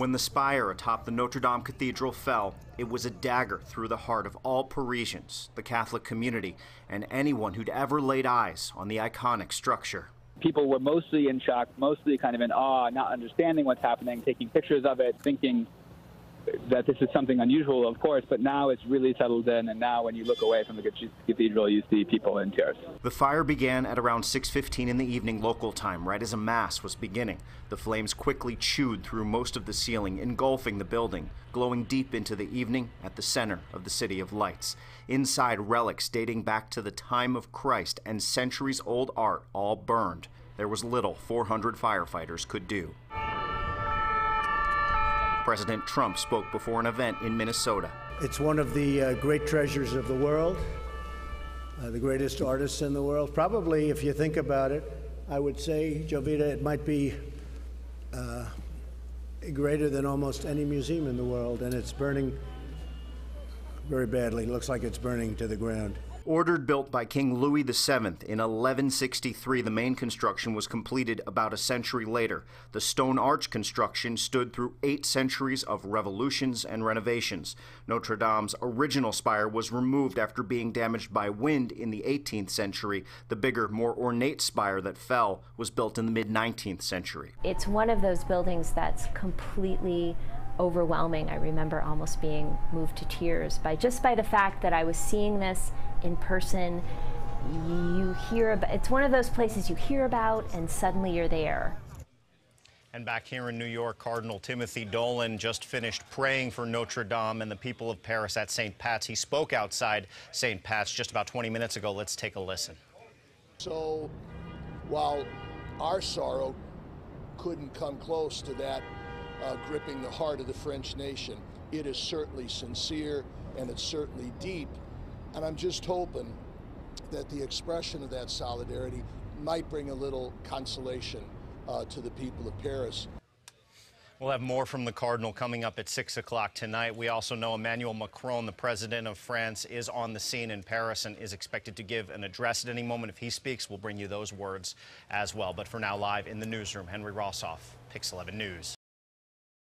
When the spire atop the Notre Dame Cathedral fell, it was a dagger through the heart of all Parisians, the Catholic community, and anyone who'd ever laid eyes on the iconic structure. People were mostly in shock, mostly kind of in awe, not understanding what's happening, taking pictures of it, thinking that this is something unusual, of course, but now it's really settled in, and now when you look away from the cathedral, you see people in tears. The fire began at around 6:15 in the evening local time, right as a mass was beginning. The flames quickly chewed through most of the ceiling, engulfing the building, glowing deep into the evening at the center of the City of Lights. Inside, relics dating back to the time of Christ and centuries-old art all burned. There was little 400 firefighters could do. President Trump spoke before an event in Minnesota. It's one of the great treasures of the world, the greatest artists in the world. Probably, if you think about it, I would say, Jovita, it might be greater than almost any museum in the world, and it's burning very badly. It looks like it's burning to the ground. Ordered built by King Louis VII in 1163, the main construction was completed about a century later. The stone arch construction stood through 8 centuries of revolutions and renovations. Notre Dame's original spire was removed after being damaged by wind in the 18th century. The bigger, more ornate spire that fell was built in the mid-19th century. It's one of those buildings that's completely overwhelming. I remember almost being moved to tears by the fact that I was seeing this in person. You hear about, it's one of those places you hear about and suddenly you're there. And back here in New York, Cardinal Timothy Dolan just finished praying for Notre Dame and the people of Paris at St. Pat's. He spoke outside St. Pat's just about 20 minutes ago. Let's take a listen. So while our sorrow couldn't come close to that gripping the heart of the French nation, it is certainly sincere and it's certainly deep. And I'm just hoping that the expression of that solidarity might bring a little consolation to the people of Paris. We'll have more from the Cardinal coming up at 6 o'clock tonight. We also know Emmanuel Macron, the president of France, is on the scene in Paris and is expected to give an address at any moment. If he speaks, we'll bring you those words as well. But for now, live in the newsroom, Henry Rossoff, Pix 11 News.